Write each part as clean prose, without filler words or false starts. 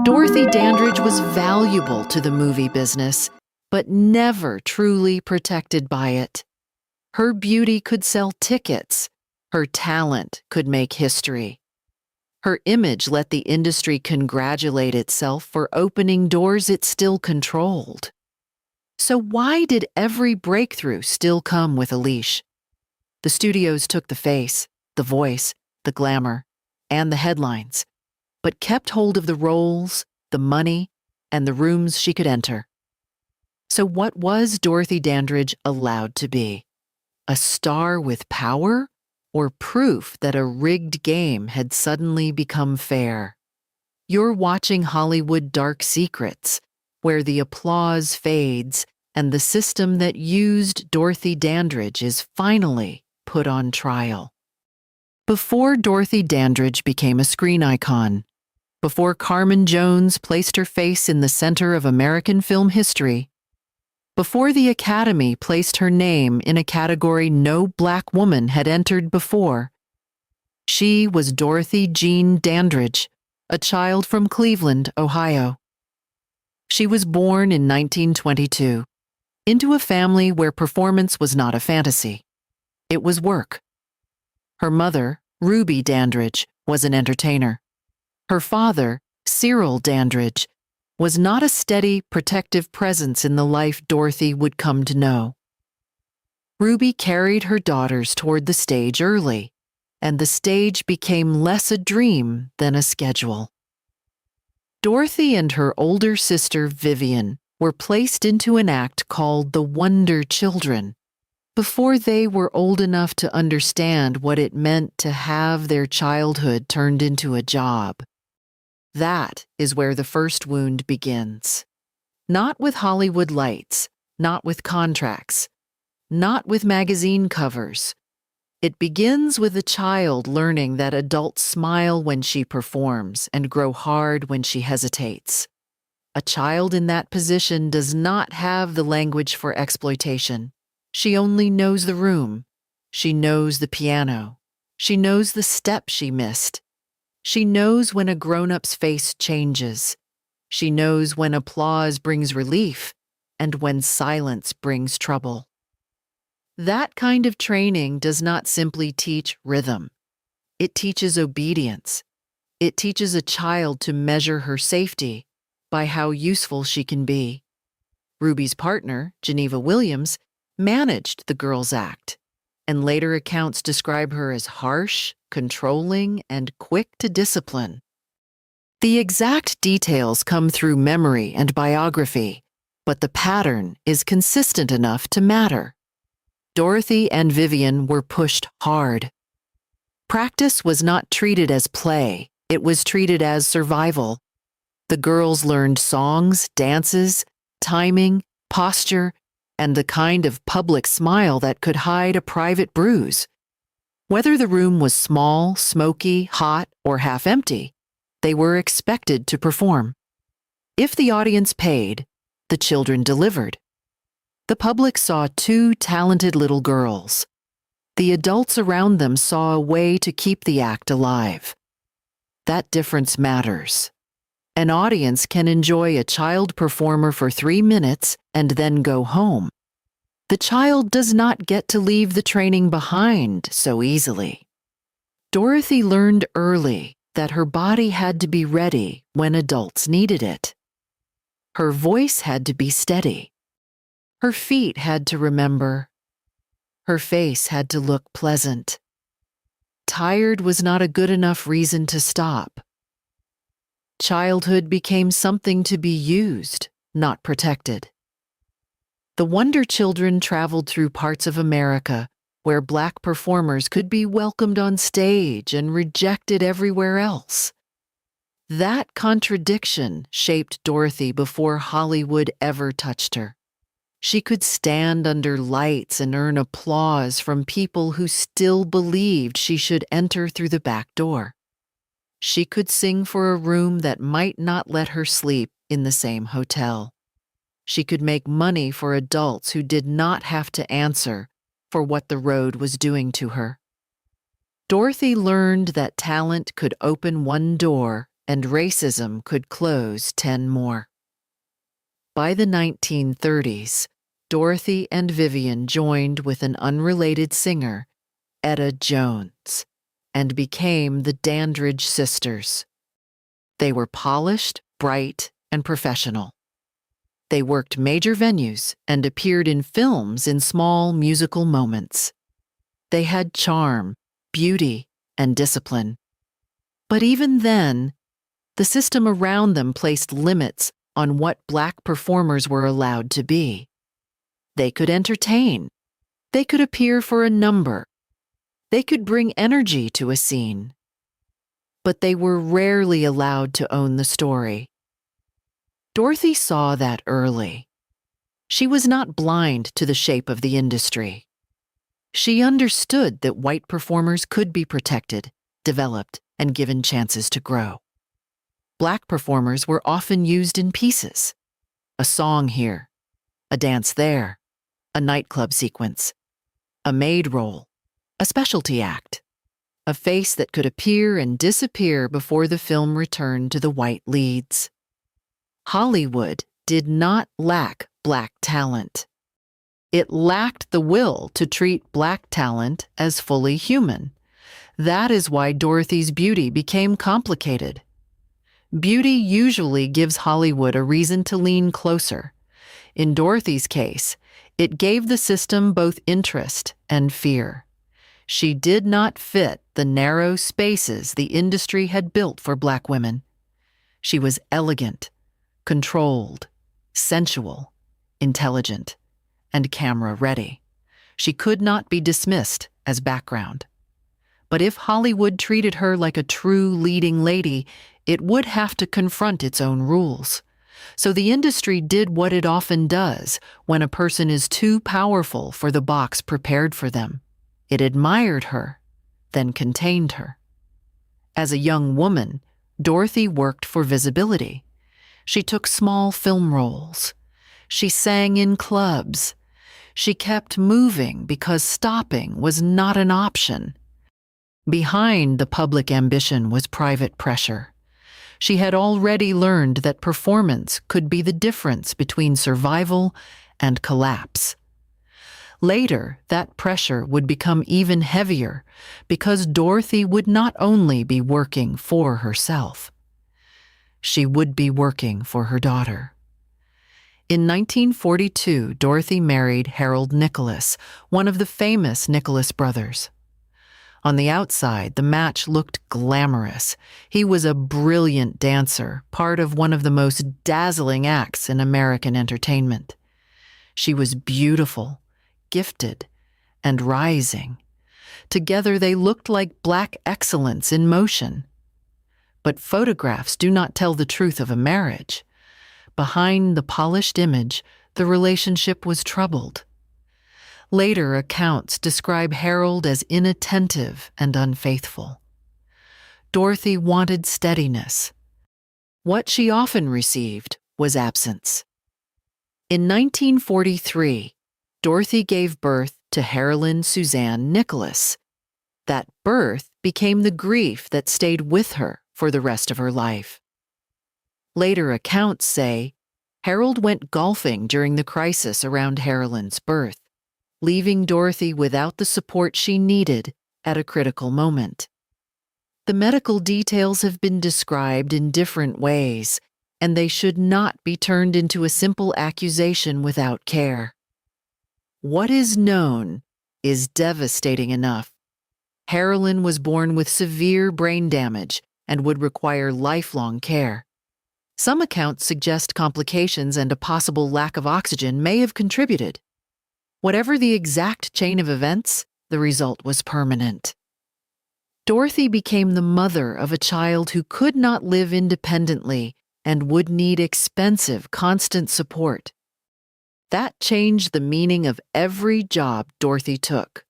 Dorothy Dandridge was valuable to the movie business, but never truly protected by it. Her beauty could sell tickets. Her talent could make history. Her image let the industry congratulate itself for opening doors it still controlled. So why did every breakthrough still come with a leash? The studios took the face, the voice, the glamour, and the headlines, but kept hold of the roles, the money, and the rooms she could enter. So what was Dorothy Dandridge allowed to be? A star with power, or proof that a rigged game had suddenly become fair? You're watching Hollywood Dark Secrets, where the applause fades and the system that used Dorothy Dandridge is finally put on trial. Before Dorothy Dandridge became a screen icon, before Carmen Jones placed her face in the center of American film history, before the Academy placed her name in a category no Black woman had entered before, she was Dorothy Jean Dandridge, a child from Cleveland, Ohio. She was born in 1922 into a family where performance was not a fantasy. It was work. Her mother, Ruby Dandridge, was an entertainer. Her father, Cyril Dandridge, was not a steady, protective presence in the life Dorothy would come to know. Ruby carried her daughters toward the stage early, and the stage became less a dream than a schedule. Dorothy and her older sister, Vivian, were placed into an act called the Wonder Children before they were old enough to understand what it meant to have their childhood turned into a job. That is where the first wound begins. Not with Hollywood lights, not with contracts, not with magazine covers. It begins with a child learning that adults smile when she performs and grow hard when she hesitates. A child in that position does not have the language for exploitation. She only knows the room. She knows the piano. She knows the step she missed. She knows when a grown-up's face changes. She knows when applause brings relief and when silence brings trouble. That kind of training does not simply teach rhythm. It teaches obedience. It teaches a child to measure her safety by how useful she can be. Ruby's partner, Geneva Williams, managed the girls' act, and later accounts describe her as harsh, controlling, and quick to discipline. The exact details come through memory and biography, but the pattern is consistent enough to matter. Dorothy and Vivian were pushed hard. Practice was not treated as play, it was treated as survival. The girls learned songs, dances, timing, posture, and the kind of public smile that could hide a private bruise. Whether the room was small, smoky, hot, or half empty, they were expected to perform. If the audience paid, the children delivered. The public saw two talented little girls. The adults around them saw a way to keep the act alive. That difference matters. An audience can enjoy a child performer for 3 minutes and then go home. The child does not get to leave the training behind so easily. Dorothy learned early that her body had to be ready when adults needed it. Her voice had to be steady. Her feet had to remember. Her face had to look pleasant. Tired was not a good enough reason to stop. Childhood became something to be used, not protected. The Wonder Children traveled through parts of America where Black performers could be welcomed on stage and rejected everywhere else. That contradiction shaped Dorothy before Hollywood ever touched her. She could stand under lights and earn applause from people who still believed she should enter through the back door. She could sing for a room that might not let her sleep in the same hotel. She could make money for adults who did not have to answer for what the road was doing to her. Dorothy learned that talent could open one door and racism could close 10 more. By the 1930s, Dorothy and Vivian joined with an unrelated singer, Etta Jones, and became the Dandridge sisters. They were polished, bright, and professional. They worked major venues and appeared in films in small musical moments. They had charm, beauty, and discipline. But even then, the system around them placed limits on what Black performers were allowed to be. They could entertain. They could appear for a number. They could bring energy to a scene. But they were rarely allowed to own the story. Dorothy saw that early. She was not blind to the shape of the industry. She understood that white performers could be protected, developed, and given chances to grow. Black performers were often used in pieces. A song here, a dance there, a nightclub sequence, a maid role, a specialty act, a face that could appear and disappear before the film returned to the white leads. Hollywood did not lack Black talent. It lacked the will to treat Black talent as fully human. That is why Dorothy's beauty became complicated. Beauty usually gives Hollywood a reason to lean closer. In Dorothy's case, it gave the system both interest and fear. She did not fit the narrow spaces the industry had built for Black women. She was elegant, controlled, sensual, intelligent, and camera-ready. She could not be dismissed as background. But if Hollywood treated her like a true leading lady, it would have to confront its own rules. So the industry did what it often does when a person is too powerful for the box prepared for them. It admired her, then contained her. As a young woman, Dorothy worked for visibility. She took small film roles. She sang in clubs. She kept moving because stopping was not an option. Behind the public ambition was private pressure. She had already learned that performance could be the difference between survival and collapse. Later, that pressure would become even heavier because Dorothy would not only be working for herself. She would be working for her daughter. In 1942, Dorothy married Harold Nicholas, one of the famous Nicholas brothers. On the outside, the match looked glamorous. He was a brilliant dancer, part of one of the most dazzling acts in American entertainment. She was beautiful, gifted, and rising. Together they looked like Black excellence in motion. But photographs do not tell the truth of a marriage. Behind the polished image, the relationship was troubled. Later accounts describe Harold as inattentive and unfaithful. Dorothy wanted steadiness. What she often received was absence. In 1943, Dorothy gave birth to Harolyn Suzanne Nicholas. That birth became the grief that stayed with her for the rest of her life. Later accounts say Harold went golfing during the crisis around Harolyn's birth, leaving Dorothy without the support she needed at a critical moment. The medical details have been described in different ways, and they should not be turned into a simple accusation without care. What is known is devastating enough. Harolyn was born with severe brain damage and would require lifelong care. Some accounts suggest complications and a possible lack of oxygen may have contributed. Whatever the exact chain of events, the result was permanent. Dorothy became the mother of a child who could not live independently and would need expensive, constant support. That changed the meaning of every job Dorothy took.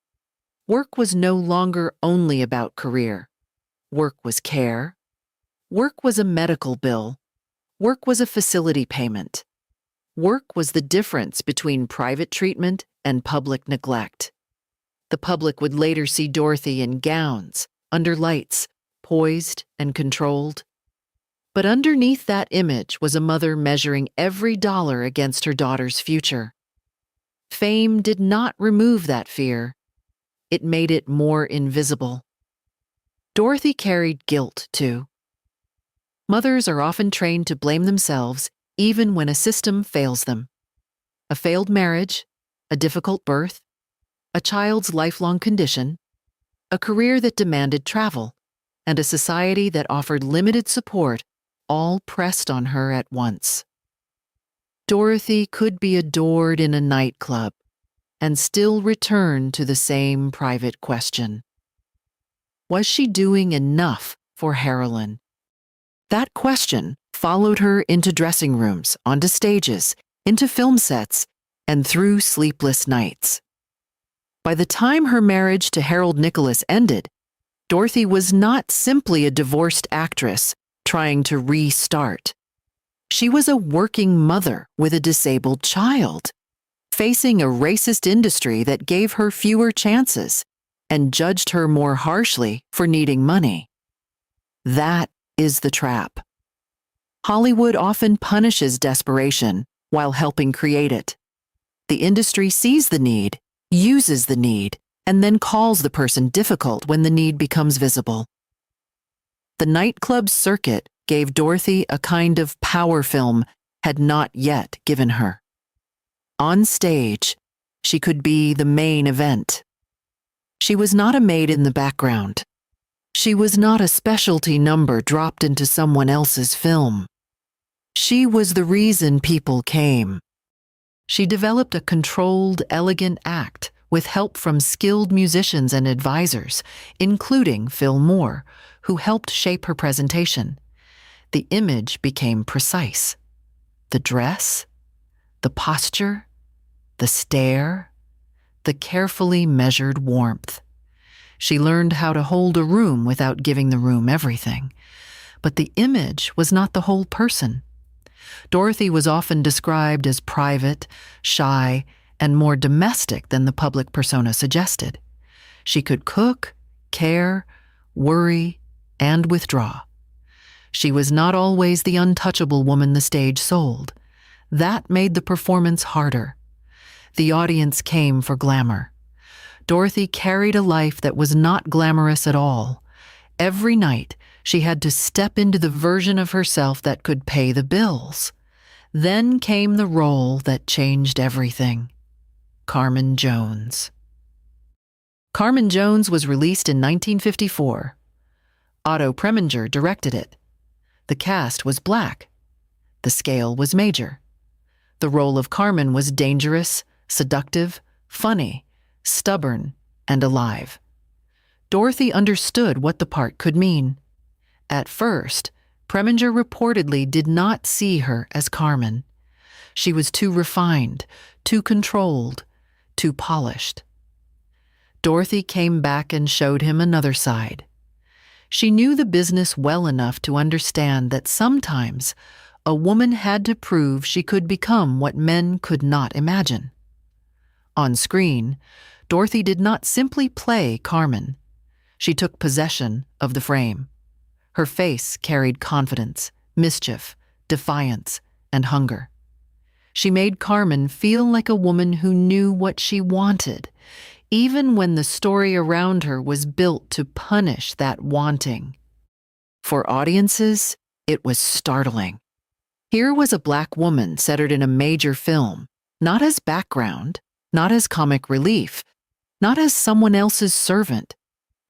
Work was no longer only about career. Work was care. Work was a medical bill. Work was a facility payment. Work was the difference between private treatment and public neglect. The public would later see Dorothy in gowns, under lights, poised and controlled. But underneath that image was a mother measuring every dollar against her daughter's future. Fame did not remove that fear. It made it more invisible. Dorothy carried guilt, too. Mothers are often trained to blame themselves even when a system fails them. A failed marriage, a difficult birth, a child's lifelong condition, a career that demanded travel, and a society that offered limited support all pressed on her at once. Dorothy could be adored in a nightclub and still return to the same private question. Was she doing enough for Harolyn? That question followed her into dressing rooms, onto stages, into film sets, and through sleepless nights. By the time her marriage to Harold Nicholas ended, Dorothy was not simply a divorced actress trying to restart. She was a working mother with a disabled child, facing a racist industry that gave her fewer chances and judged her more harshly for needing money. That is the trap. Hollywood often punishes desperation while helping create it. The industry sees the need, uses the need, and then calls the person difficult when the need becomes visible. The nightclub circuit gave Dorothy a kind of power film had not yet given her. On stage, she could be the main event. She was not a maid in the background. She was not a specialty number dropped into someone else's film. She was the reason people came. She developed a controlled, elegant act with help from skilled musicians and advisors, including Phil Moore, who helped shape her presentation. The image became precise. The dress, the posture, the stare, the carefully measured warmth. She learned how to hold a room without giving the room everything. But the image was not the whole person. Dorothy was often described as private, shy, and more domestic than the public persona suggested. She could cook, care, worry, and withdraw. She was not always the untouchable woman the stage sold. That made the performance harder. The audience came for glamour. Dorothy carried a life that was not glamorous at all. Every night, she had to step into the version of herself that could pay the bills. Then came the role that changed everything. Carmen Jones. Carmen Jones was released in 1954. Otto Preminger directed it. The cast was black. The scale was major. The role of Carmen was dangerous, seductive, funny, stubborn, and alive. Dorothy understood what the part could mean. At first, Preminger reportedly did not see her as Carmen. She was too refined, too controlled, too polished. Dorothy came back and showed him another side. She knew the business well enough to understand that sometimes a woman had to prove she could become what men could not imagine. On screen, Dorothy did not simply play Carmen. She took possession of the frame. Her face carried confidence, mischief, defiance, and hunger. She made Carmen feel like a woman who knew what she wanted, even when the story around her was built to punish that wanting. For audiences, it was startling. Here was a black woman centered in a major film, not as background, not as comic relief, not as someone else's servant,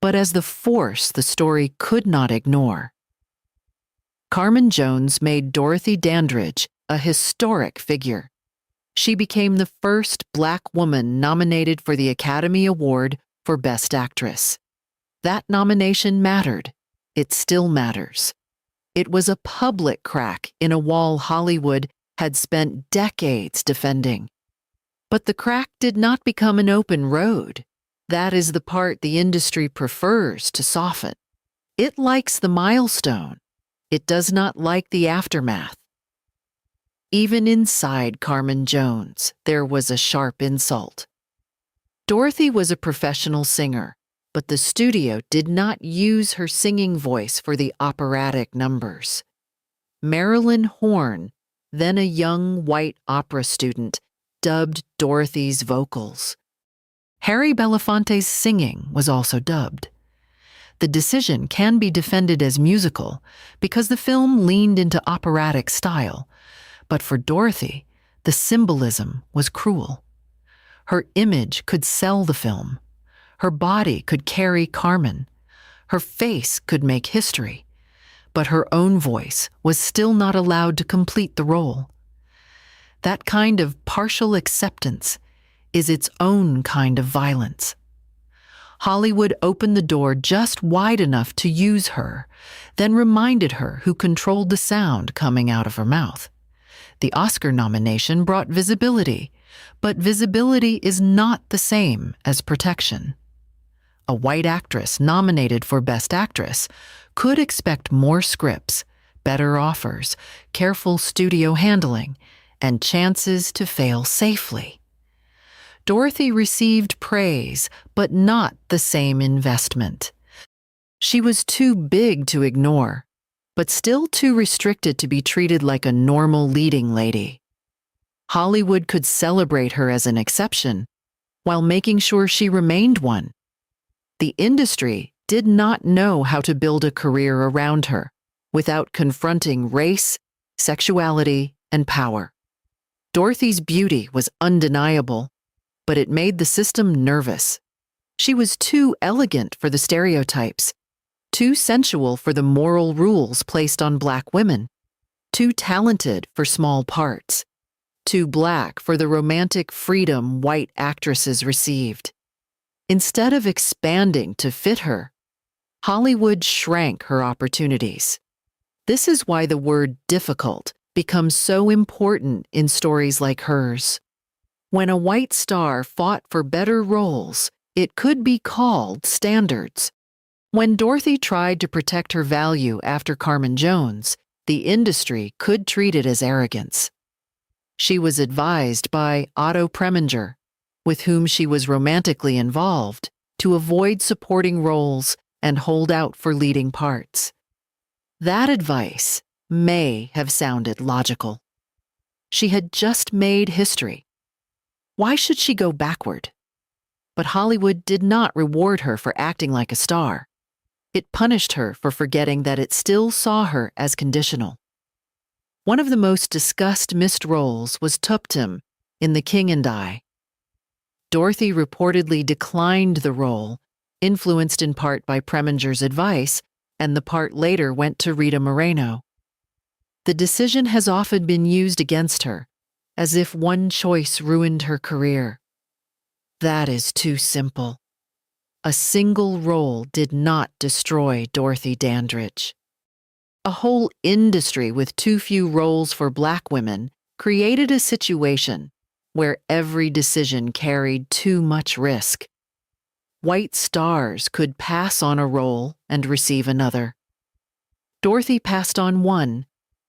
but as the force the story could not ignore. Carmen Jones made Dorothy Dandridge a historic figure. She became the first black woman nominated for the Academy Award for Best Actress. That nomination mattered. It still matters. It was a public crack in a wall Hollywood had spent decades defending. But the crack did not become an open road. That is the part the industry prefers to soften. It likes the milestone. It does not like the aftermath. Even inside Carmen Jones, there was a sharp insult. Dorothy was a professional singer, but the studio did not use her singing voice for the operatic numbers. Marilyn Horne, then a young white opera student, dubbed Dorothy's vocals. Harry Belafonte's singing was also dubbed. The decision can be defended as musical because the film leaned into operatic style, but for Dorothy, the symbolism was cruel. Her image could sell the film. Her body could carry Carmen. Her face could make history. But her own voice was still not allowed to complete the role. That kind of partial acceptance is its own kind of violence. Hollywood opened the door just wide enough to use her, then reminded her who controlled the sound coming out of her mouth. The Oscar nomination brought visibility, but visibility is not the same as protection. A white actress nominated for Best Actress could expect more scripts, better offers, careful studio handling, and chances to fail safely. Dorothy received praise, but not the same investment. She was too big to ignore, but still too restricted to be treated like a normal leading lady. Hollywood could celebrate her as an exception, while making sure she remained one. The industry did not know how to build a career around her without confronting race, sexuality, and power. Dorothy's beauty was undeniable, but it made the system nervous. She was too elegant for the stereotypes, too sensual for the moral rules placed on Black women, too talented for small parts, too Black for the romantic freedom white actresses received. Instead of expanding to fit her, Hollywood shrank her opportunities. This is why the word difficult becomes so important in stories like hers. When a white star fought for better roles, it could be called standards. When Dorothy tried to protect her value after Carmen Jones, the industry could treat it as arrogance. She was advised by Otto Preminger, with whom she was romantically involved, to avoid supporting roles and hold out for leading parts. That advice may have sounded logical. She had just made history. Why should she go backward? But Hollywood did not reward her for acting like a star. It punished her for forgetting that it still saw her as conditional. One of the most discussed missed roles was Tuptim in The King and I. Dorothy reportedly declined the role, influenced in part by Preminger's advice, and the part later went to Rita Moreno. The decision has often been used against her, as if one choice ruined her career. That is too simple. A single role did not destroy Dorothy Dandridge. A whole industry with too few roles for Black women created a situation where every decision carried too much risk. White stars could pass on a role and receive another. Dorothy passed on one,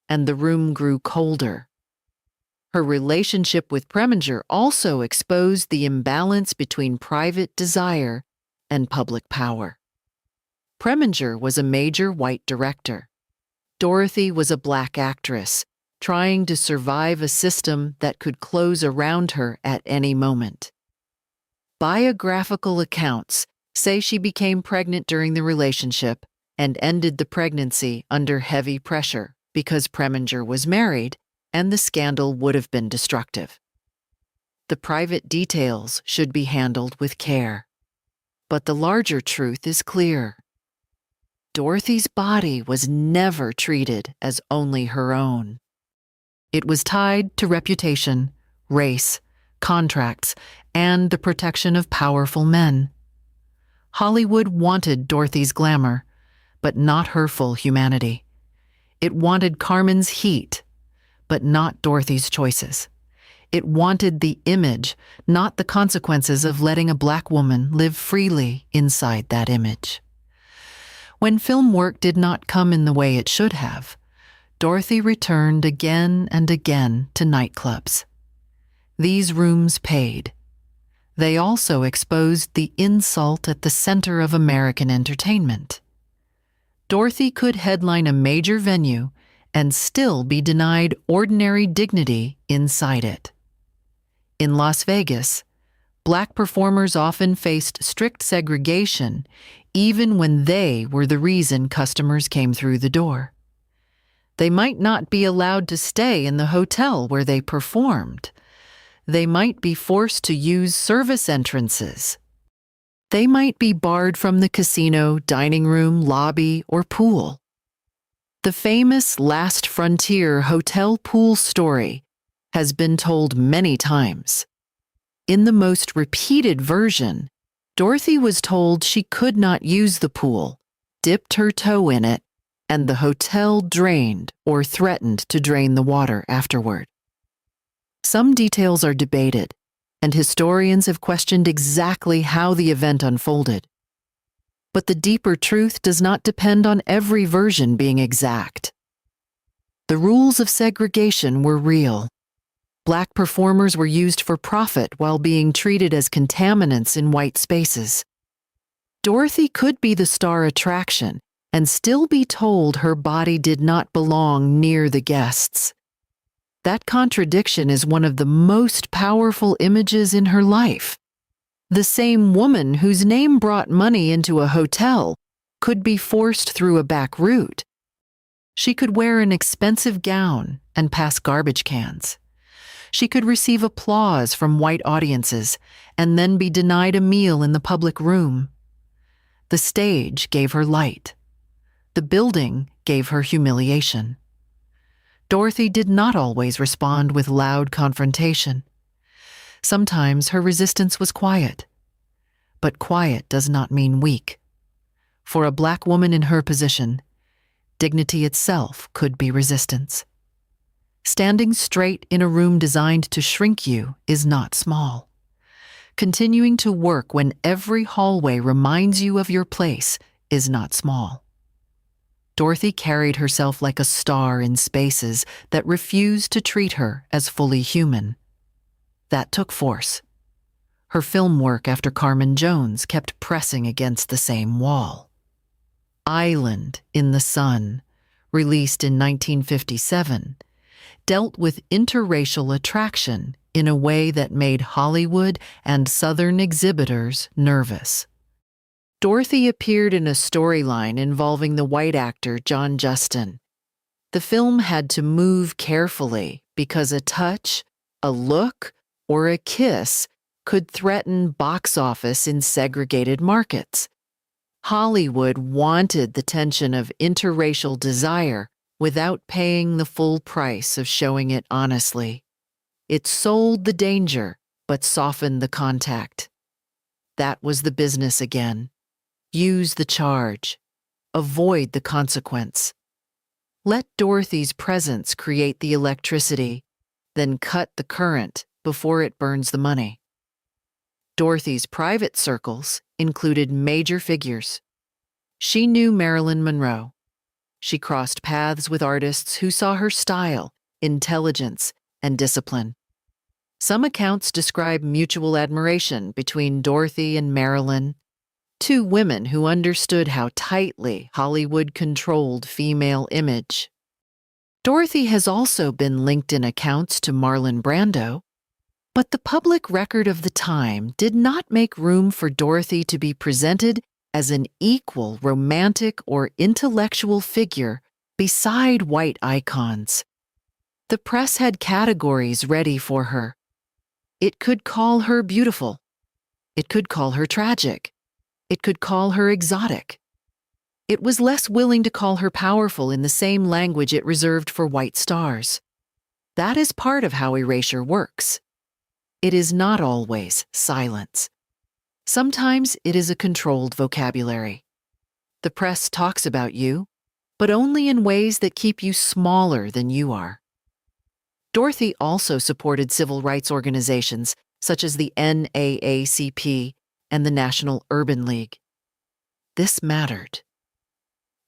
and the room grew colder. Her relationship with Preminger also exposed the imbalance between private desire and public power. Preminger was a major white director. Dorothy was a Black actress, trying to survive a system that could close around her at any moment. Biographical accounts say she became pregnant during the relationship and ended the pregnancy under heavy pressure because Preminger was married and the scandal would have been destructive. The private details should be handled with care. But the larger truth is clear. Dorothy's body was never treated as only her own. It was tied to reputation, race, contracts, and the protection of powerful men. Hollywood wanted Dorothy's glamour, but not her full humanity. It wanted Carmen's heat, but not Dorothy's choices. It wanted the image, not the consequences of letting a Black woman live freely inside that image. When film work did not come in the way it should have, Dorothy returned again and again to nightclubs. These rooms paid. They also exposed the insult at the center of American entertainment. Dorothy could headline a major venue and still be denied ordinary dignity inside it. In Las Vegas, Black performers often faced strict segregation even when they were the reason customers came through the door. They might not be allowed to stay in the hotel where they performed. They might be forced to use service entrances. They might be barred from the casino, dining room, lobby, or pool. The famous Last Frontier hotel pool story has been told many times. In the most repeated version, Dorothy was told she could not use the pool, dipped her toe in it, and the hotel drained or threatened to drain the water afterward. Some details are debated, and historians have questioned exactly how the event unfolded. But the deeper truth does not depend on every version being exact. The rules of segregation were real. Black performers were used for profit while being treated as contaminants in white spaces. Dorothy could be the star attraction and still be told her body did not belong near the guests. That contradiction is one of the most powerful images in her life. The same woman whose name brought money into a hotel could be forced through a back route. She could wear an expensive gown and pass garbage cans. She could receive applause from white audiences and then be denied a meal in the public room. The stage gave her light. The building gave her humiliation. Dorothy did not always respond with loud confrontation. Sometimes her resistance was quiet. But quiet does not mean weak. For a Black woman in her position, dignity itself could be resistance. Standing straight in a room designed to shrink you is not small. Continuing to work when every hallway reminds you of your place is not small. Dorothy carried herself like a star in spaces that refused to treat her as fully human. That took force. Her film work after Carmen Jones kept pressing against the same wall. Island in the Sun, released in 1957, dealt with interracial attraction in a way that made Hollywood and Southern exhibitors nervous. Dorothy appeared in a storyline involving the white actor John Justin. The film had to move carefully because a touch, a look, or a kiss could threaten box office in segregated markets. Hollywood wanted the tension of interracial desire without paying the full price of showing it honestly. It sold the danger, but softened the contact. That was the business again. Use the charge. Avoid the consequence. Let Dorothy's presence create the electricity, then cut the current before it burns the money. Dorothy's private circles included major figures. She knew Marilyn Monroe. She crossed paths with artists who saw her style, intelligence, and discipline. Some accounts describe mutual admiration between Dorothy and Marilyn, two women who understood how tightly Hollywood controlled female image. Dorothy has also been linked in accounts to Marlon Brando, but the public record of the time did not make room for Dorothy to be presented as an equal romantic or intellectual figure beside white icons. The press had categories ready for her. It could call her beautiful. It could call her tragic. It could call her exotic. It was less willing to call her powerful in the same language it reserved for white stars. That is part of how erasure works. It is not always silence. Sometimes it is a controlled vocabulary. The press talks about you, but only in ways that keep you smaller than you are. Dorothy also supported civil rights organizations such as the NAACP and the National Urban League. This mattered.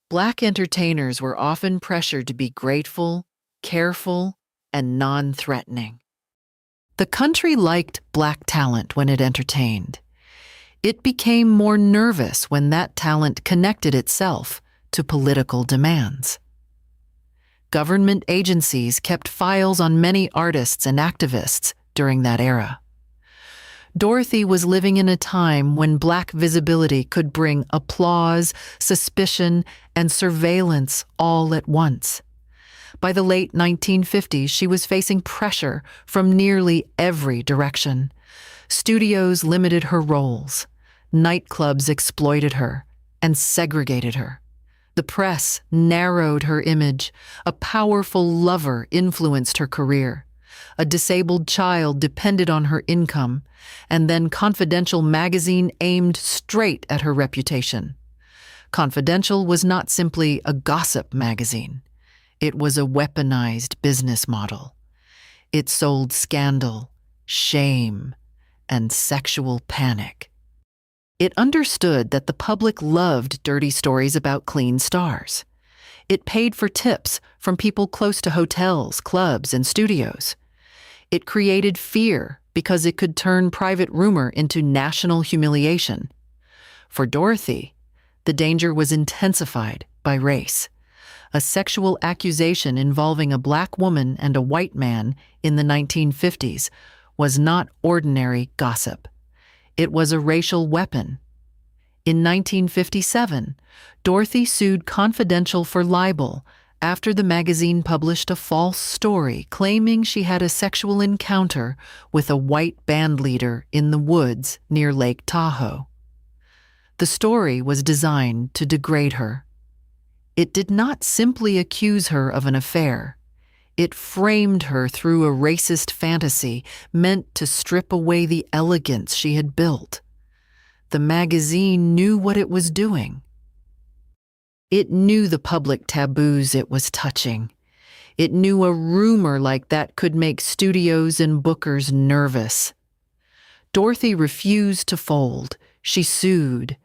Black entertainers were often pressured to be grateful, careful, and non-threatening. The country liked Black talent when it entertained. It became more nervous when that talent connected itself to political demands. government agencies kept files on many artists and activists during that era. Dorothy was living in a time when Black visibility could bring applause, suspicion, and surveillance all at once. By the late 1950s, she was facing pressure from nearly every direction. Studios limited her roles. Nightclubs exploited her and segregated her. The press narrowed her image. A powerful lover influenced her career. A disabled child depended on her income, and then Confidential magazine aimed straight at her reputation. Confidential was not simply a gossip magazine. It was a weaponized business model. It sold scandal, shame, and sexual panic. It understood that the public loved dirty stories about clean stars. It paid for tips from people close to hotels, clubs, and studios. It created fear because it could turn private rumor into national humiliation. For Dorothy, the danger was intensified by race. A sexual accusation involving a Black woman and a white man in the 1950s was not ordinary gossip. It was a racial weapon. In 1957, Dorothy sued Confidential for libel after the magazine published a false story claiming she had a sexual encounter with a white band leader in the woods near Lake Tahoe. The story was designed to degrade her. It did not simply accuse her of an affair. It framed her through a racist fantasy meant to strip away the elegance she had built. The magazine knew what it was doing. It knew the public taboos it was touching. It knew a rumor like that could make studios and bookers nervous. Dorothy refused to fold. She sued.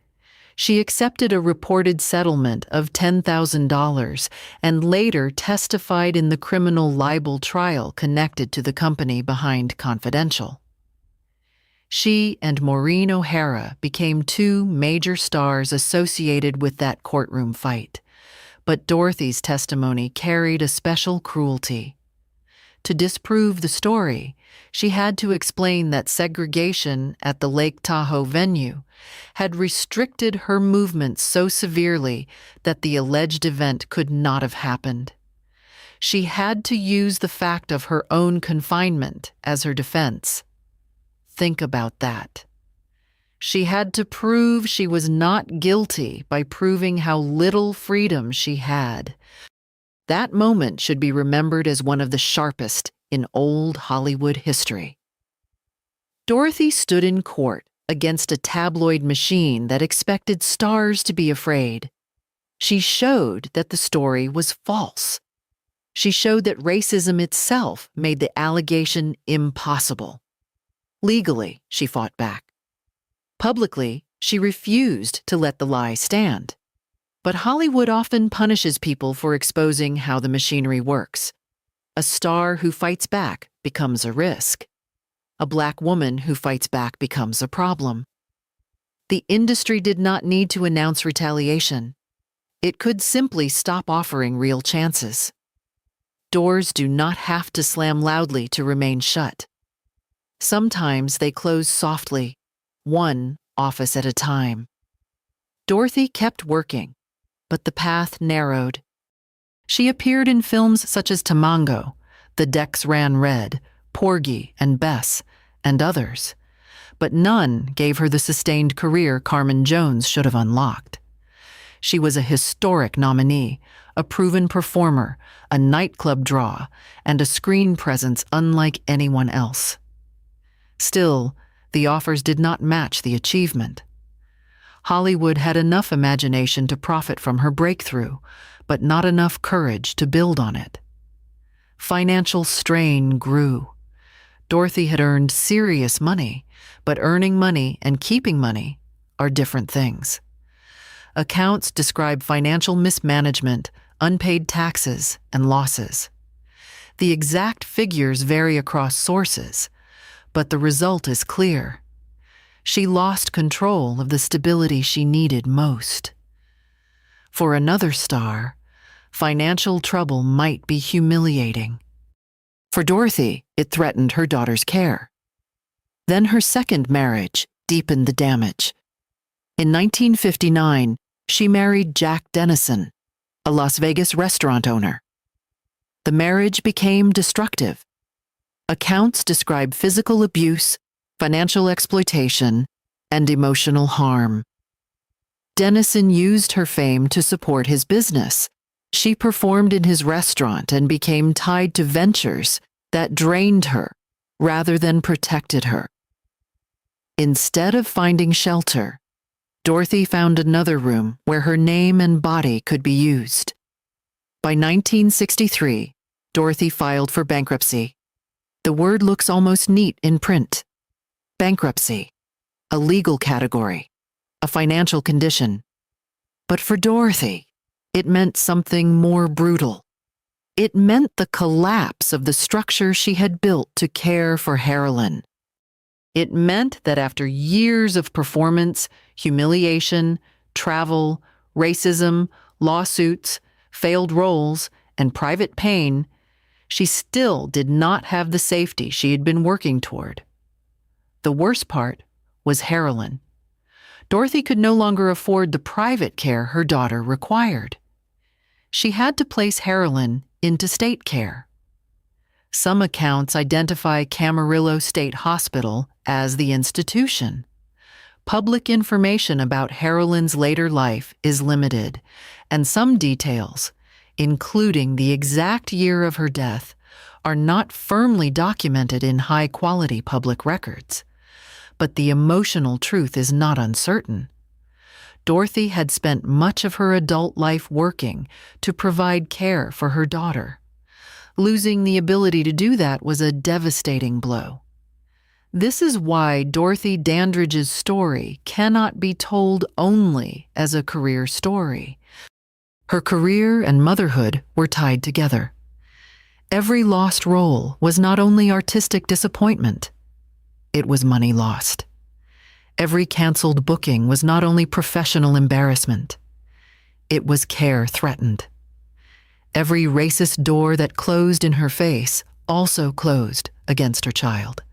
She accepted a reported settlement of $10,000 and later testified in the criminal libel trial connected to the company behind Confidential. She and Maureen O'Hara became two major stars associated with that courtroom fight, but Dorothy's testimony carried a special cruelty. To disprove the story, she had to explain that segregation at the Lake Tahoe venue had restricted her movements so severely that the alleged event could not have happened. She had to use the fact of her own confinement as her defense. Think about that. She had to prove she was not guilty by proving how little freedom she had. That moment should be remembered as one of the sharpest in old Hollywood history. Dorothy stood in court against a tabloid machine that expected stars to be afraid. She showed that the story was false. She showed that racism itself made the allegation impossible. Legally, she fought back. Publicly, she refused to let the lie stand. But Hollywood often punishes people for exposing how the machinery works. A star who fights back becomes a risk. A Black woman who fights back becomes a problem. The industry did not need to announce retaliation. It could simply stop offering real chances. Doors do not have to slam loudly to remain shut. Sometimes they close softly, one office at a time. Dorothy kept working, but the path narrowed. She appeared in films such as Tamango, The Decks Ran Red, Porgy and Bess, and others, but none gave her the sustained career Carmen Jones should have unlocked. She was a historic nominee, a proven performer, a nightclub draw, and a screen presence unlike anyone else. Still, the offers did not match the achievement. Hollywood had enough imagination to profit from her breakthrough, but not enough courage to build on it. Financial strain grew. Dorothy had earned serious money, but earning money and keeping money are different things. Accounts describe financial mismanagement, unpaid taxes, and losses. The exact figures vary across sources, but the result is clear. She lost control of the stability she needed most. For another star, financial trouble might be humiliating. For Dorothy, it threatened her daughter's care. Then her second marriage deepened the damage. In 1959, she married Jack Dennison, a Las Vegas restaurant owner. The marriage became destructive. Accounts describe physical abuse, financial exploitation, and emotional harm. Dennison used her fame to support his business. She performed in his restaurant and became tied to ventures that drained her rather than protected her. Instead of finding shelter, Dorothy found another room where her name and body could be used. By 1963, Dorothy filed for bankruptcy. The word looks almost neat in print. Bankruptcy, a legal category, a financial condition. But for Dorothy, it meant something more brutal. It meant the collapse of the structure she had built to care for Harolyn. It meant that after years of performance, humiliation, travel, racism, lawsuits, failed roles, and private pain, she still did not have the safety she had been working toward. The worst part was Harolyn. Dorothy could no longer afford the private care her daughter required. She had to place Harolyn into state care. Some accounts identify Camarillo State Hospital as the institution. Public information about Harolyn's later life is limited, and some details, including the exact year of her death, are not firmly documented in high-quality public records. But the emotional truth is not uncertain. Dorothy had spent much of her adult life working to provide care for her daughter. Losing the ability to do that was a devastating blow. This is why Dorothy Dandridge's story cannot be told only as a career story. Her career and motherhood were tied together. Every lost role was not only artistic disappointment, it was money lost. Every canceled booking was not only professional embarrassment, it was care threatened. Every racist door that closed in her face also closed against her child.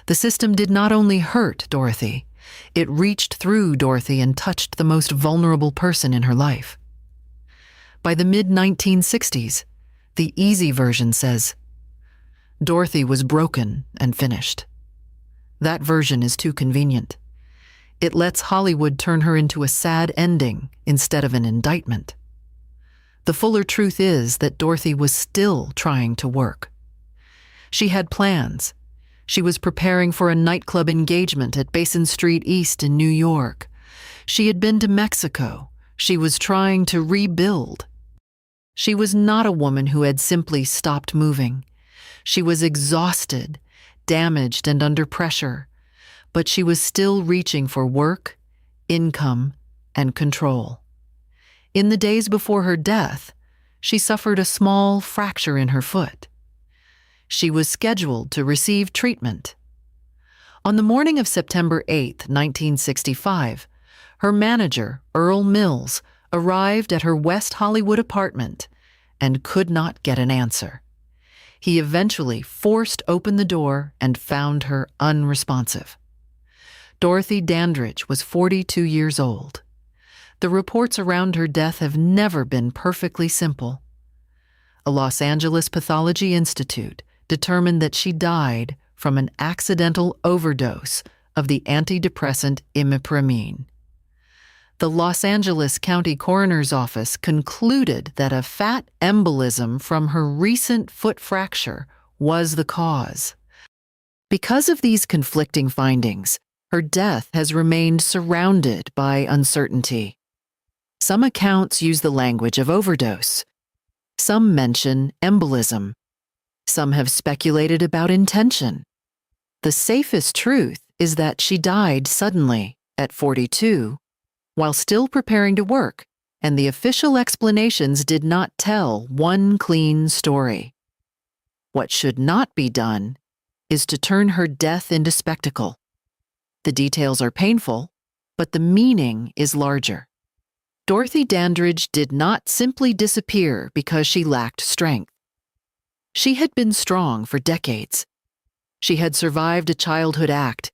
The system did not only hurt Dorothy, it reached through Dorothy and touched the most vulnerable person in her life. By the mid-1960s, the easy version says, Dorothy was broken and finished. That version is too convenient. It lets Hollywood turn her into a sad ending instead of an indictment. The fuller truth is that Dorothy was still trying to work. She had plans. She was preparing for a nightclub engagement at Basin Street East in New York. She had been to Mexico. She was trying to rebuild. She was not a woman who had simply stopped moving. She was exhausted, damaged, and under pressure, but she was still reaching for work, income, and control. In the days before her death, she suffered a small fracture in her foot. She was scheduled to receive treatment. On the morning of September 8, 1965, her manager, Earl Mills, arrived at her West Hollywood apartment and could not get an answer. He eventually forced open the door and found her unresponsive. Dorothy Dandridge was 42 years old. The reports around her death have never been perfectly simple. A Los Angeles Pathology Institute determined that she died from an accidental overdose of the antidepressant imipramine. The Los Angeles County Coroner's Office concluded that a fat embolism from her recent foot fracture was the cause. Because of these conflicting findings, her death has remained surrounded by uncertainty. Some accounts use the language of overdose. Some mention embolism. Some have speculated about intention. The safest truth is that she died suddenly, at 42, while still preparing to work, and the official explanations did not tell one clean story. What should not be done is to turn her death into spectacle. The details are painful, but the meaning is larger. Dorothy Dandridge did not simply disappear because she lacked strength. She had been strong for decades. She had survived a childhood act,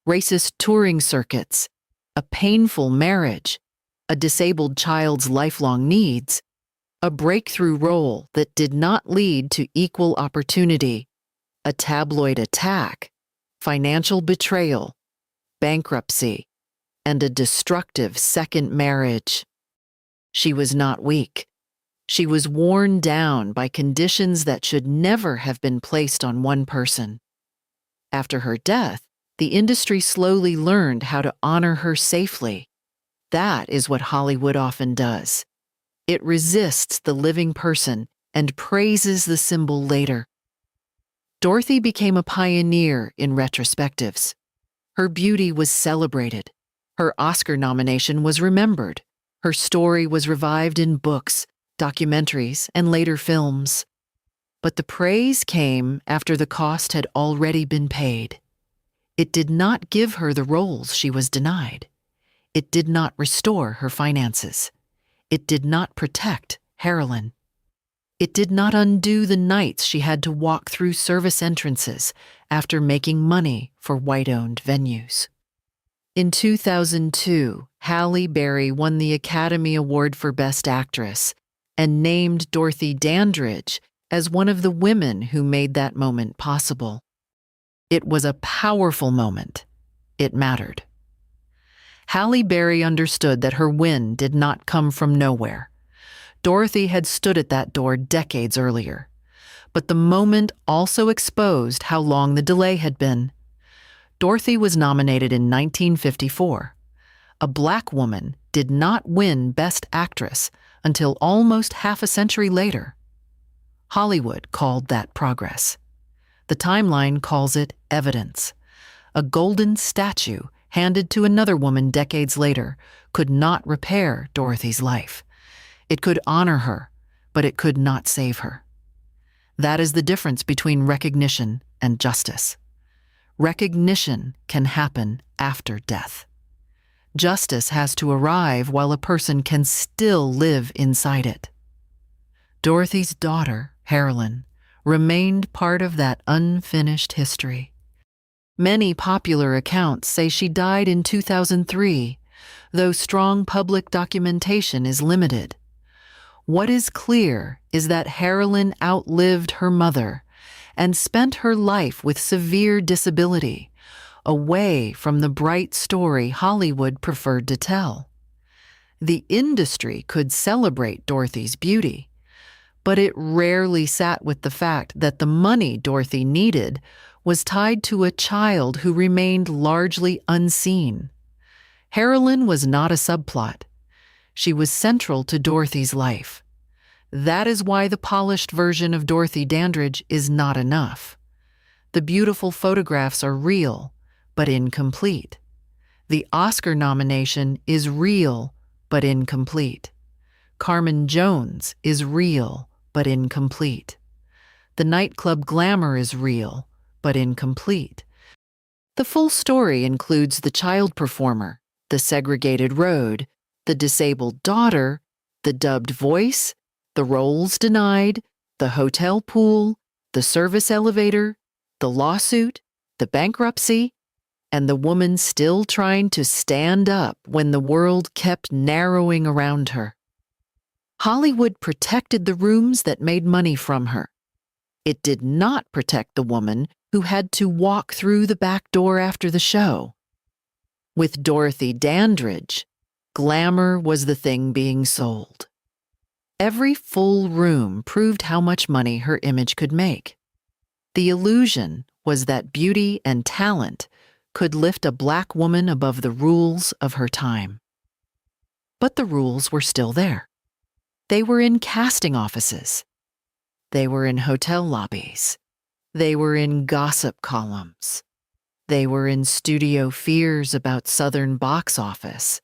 racist touring circuits, a painful marriage, a disabled child's lifelong needs, a breakthrough role that did not lead to equal opportunity, a tabloid attack, financial betrayal, bankruptcy, and a destructive second marriage. She was not weak. She was worn down by conditions that should never have been placed on one person. After her death, the industry slowly learned how to honor her safely. That is what Hollywood often does. It resists the living person and praises the symbol later. Dorothy became a pioneer in retrospectives. Her beauty was celebrated. Her Oscar nomination was remembered. Her story was revived in books, documentaries, and later films. But the praise came after the cost had already been paid. It did not give her the roles she was denied. It did not restore her finances. It did not protect Harlan. It did not undo the nights she had to walk through service entrances after making money for white-owned venues. In 2002, Halle Berry won the Academy Award for Best Actress and named Dorothy Dandridge as one of the women who made that moment possible. It was a powerful moment. It mattered. Halle Berry understood that her win did not come from nowhere. Dorothy had stood at that door decades earlier. But the moment also exposed how long the delay had been. Dorothy was nominated in 1954. A black woman did not win Best Actress until almost half a century later. Hollywood called that progress. The timeline calls it evidence. A golden statue handed to another woman decades later could not repair Dorothy's life. It could honor her, but it could not save her. That is the difference between recognition and justice. Recognition can happen after death. Justice has to arrive while a person can still live inside it. Dorothy's daughter, Harlan, remained part of that unfinished history. Many popular accounts say she died in 2003, though strong public documentation is limited. What is clear is that Harlan outlived her mother and spent her life with severe disability, away from the bright story Hollywood preferred to tell. The industry could celebrate Dorothy's beauty, but it rarely sat with the fact that the money Dorothy needed was tied to a child who remained largely unseen. Harlan was not a subplot. She was central to Dorothy's life. That is why the polished version of Dorothy Dandridge is not enough. The beautiful photographs are real, but incomplete. The Oscar nomination is real, but incomplete. Carmen Jones is real, but incomplete. The nightclub glamour is real, but incomplete. The full story includes the child performer, the segregated road, the disabled daughter, the dubbed voice, the roles denied, the hotel pool, the service elevator, the lawsuit, the bankruptcy, and the woman still trying to stand up when the world kept narrowing around her. Hollywood protected the rooms that made money from her. It did not protect the woman who had to walk through the back door after the show. With Dorothy Dandridge, glamour was the thing being sold. Every full room proved how much money her image could make. The illusion was that beauty and talent could lift a black woman above the rules of her time. But the rules were still there. They were in casting offices. They were in hotel lobbies. They were in gossip columns. They were in studio fears about Southern box office.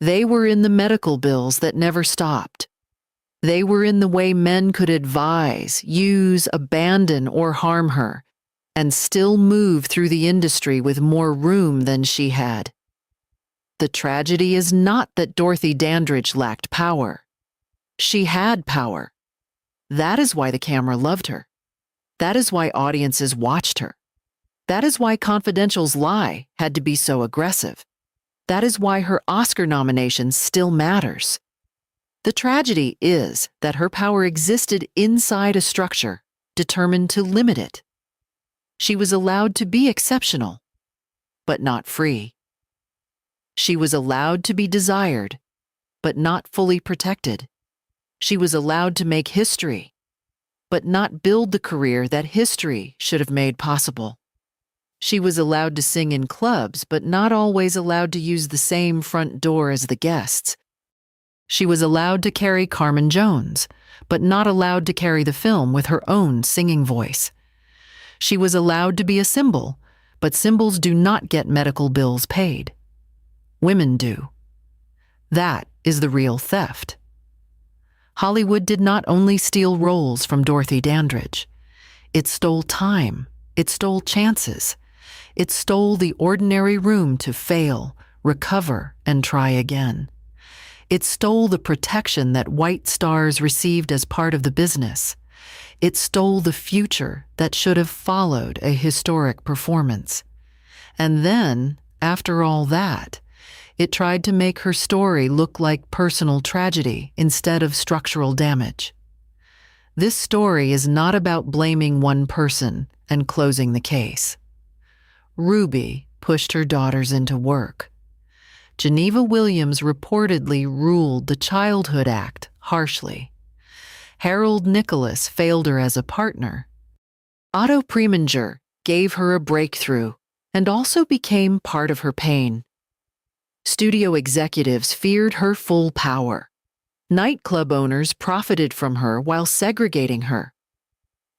They were in the medical bills that never stopped. They were in the way men could advise, use, abandon, or harm her, and still move through the industry with more room than she had. The tragedy is not that Dorothy Dandridge lacked power. She had power. That is why the camera loved her. That is why audiences watched her. That is why Confidential's lie had to be so aggressive. That is why her Oscar nomination still matters. The tragedy is that her power existed inside a structure determined to limit it. She was allowed to be exceptional, but not free. She was allowed to be desired, but not fully protected. She was allowed to make history, but not build the career that history should have made possible. She was allowed to sing in clubs, but not always allowed to use the same front door as the guests. She was allowed to carry Carmen Jones, but not allowed to carry the film with her own singing voice. She was allowed to be a symbol, but symbols do not get medical bills paid. Women do. That is the real theft. Hollywood did not only steal roles from Dorothy Dandridge. It stole time. It stole chances. It stole the ordinary room to fail, recover, and try again. It stole the protection that white stars received as part of the business. It stole the future that should have followed a historic performance. And then, after all that, it tried to make her story look like personal tragedy instead of structural damage. This story is not about blaming one person and closing the case. Ruby pushed her daughters into work. Geneva Williams reportedly ruled the Childhood Act harshly. Harold Nicholas failed her as a partner. Otto Preminger gave her a breakthrough and also became part of her pain. Studio executives feared her full power. Nightclub owners profited from her while segregating her.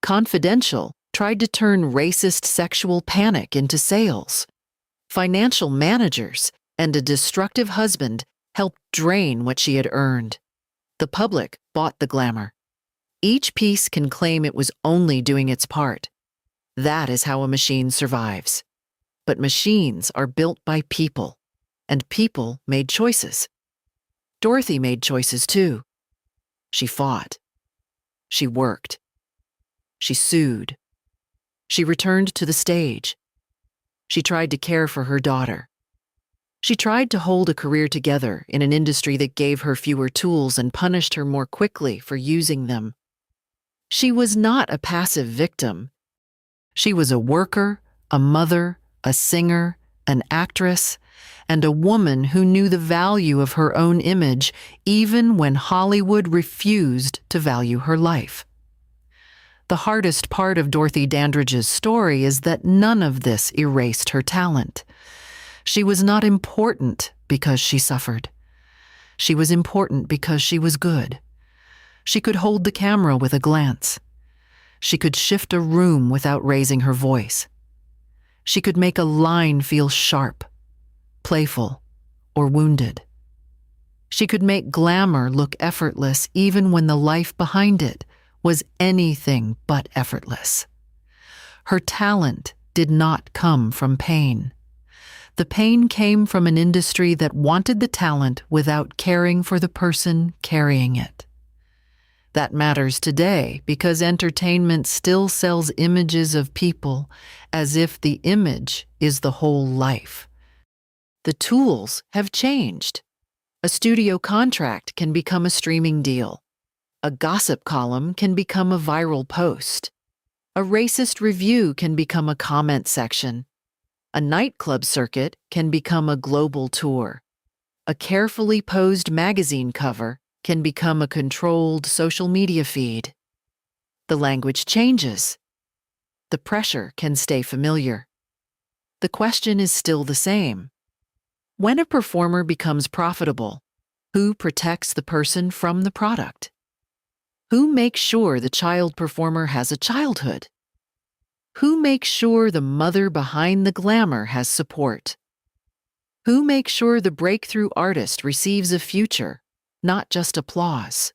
Confidential tried to turn racist sexual panic into sales. Financial managers and a destructive husband helped drain what she had earned. The public bought the glamour. Each piece can claim it was only doing its part. That is how a machine survives. But machines are built by people, and people made choices. Dorothy made choices too. She fought. She worked. She sued. She returned to the stage. She tried to care for her daughter. She tried to hold a career together in an industry that gave her fewer tools and punished her more quickly for using them. She was not a passive victim. She was a worker, a mother, a singer, an actress, and a woman who knew the value of her own image even when Hollywood refused to value her life. The hardest part of Dorothy Dandridge's story is that none of this erased her talent. She was not important because she suffered. She was important because she was good. She could hold the camera with a glance. She could shift a room without raising her voice. She could make a line feel sharp, playful, or wounded. She could make glamour look effortless even when the life behind it was anything but effortless. Her talent did not come from pain. The pain came from an industry that wanted the talent without caring for the person carrying it. That matters today because entertainment still sells images of people as if the image is the whole life. The tools have changed. A studio contract can become a streaming deal. A gossip column can become a viral post. A racist review can become a comment section. A nightclub circuit can become a global tour. A carefully posed magazine cover can become a controlled social media feed. The language changes. The pressure can stay familiar. The question is still the same. When a performer becomes profitable, who protects the person from the product? Who makes sure the child performer has a childhood? Who makes sure the mother behind the glamour has support? Who makes sure the breakthrough artist receives a future, not just applause?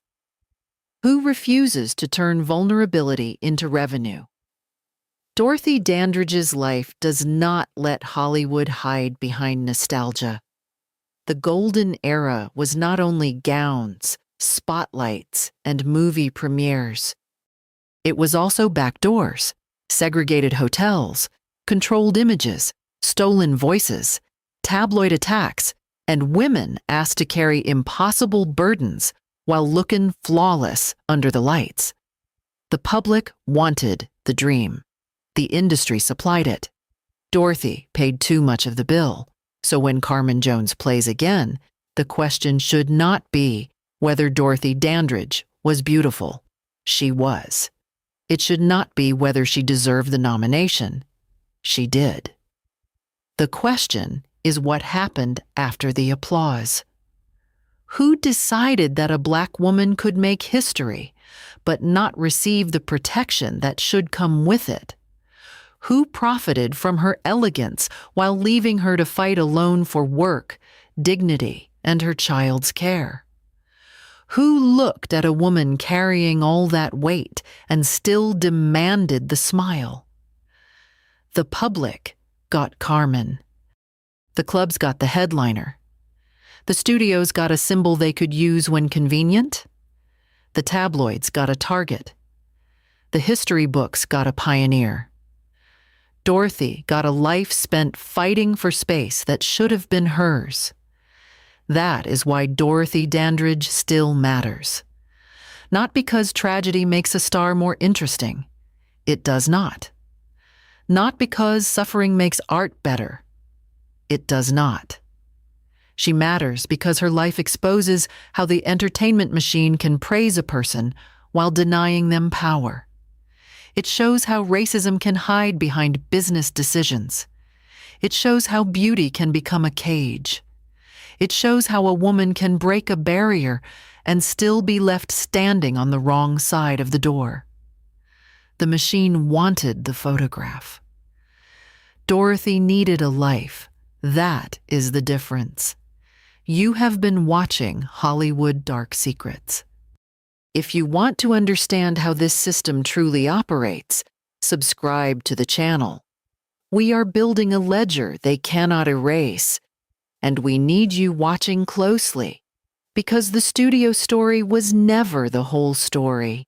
Who refuses to turn vulnerability into revenue? Dorothy Dandridge's life does not let Hollywood hide behind nostalgia. The golden era was not only gowns, spotlights, and movie premieres. It was also backdoors, segregated hotels, controlled images, stolen voices, tabloid attacks, and women asked to carry impossible burdens while looking flawless under the lights. The public wanted the dream. The industry supplied it. Dorothy paid too much of the bill, so when Carmen Jones plays again, the question should not be whether Dorothy Dandridge was beautiful. She was. It should not be whether she deserved the nomination. She did. The question is what happened after the applause. Who decided that a black woman could make history, but not receive the protection that should come with it? Who profited from her elegance while leaving her to fight alone for work, dignity, and her child's care? Who looked at a woman carrying all that weight and still demanded the smile? The public got Carmen. The clubs got the headliner. The studios got a symbol they could use when convenient. The tabloids got a target. The history books got a pioneer. Dorothy got a life spent fighting for space that should have been hers. That is why Dorothy Dandridge still matters. Not because tragedy makes a star more interesting. It does not. Not because suffering makes art better. It does not. She matters because her life exposes how the entertainment machine can praise a person while denying them power. It shows how racism can hide behind business decisions. It shows how beauty can become a cage. It shows how a woman can break a barrier and still be left standing on the wrong side of the door. The machine wanted the photograph. Dorothy needed a life. That is the difference. You have been watching Hollywood Dark Secrets. If you want to understand how this system truly operates, subscribe to the channel. We are building a ledger they cannot erase, and we need you watching closely, because the studio story was never the whole story.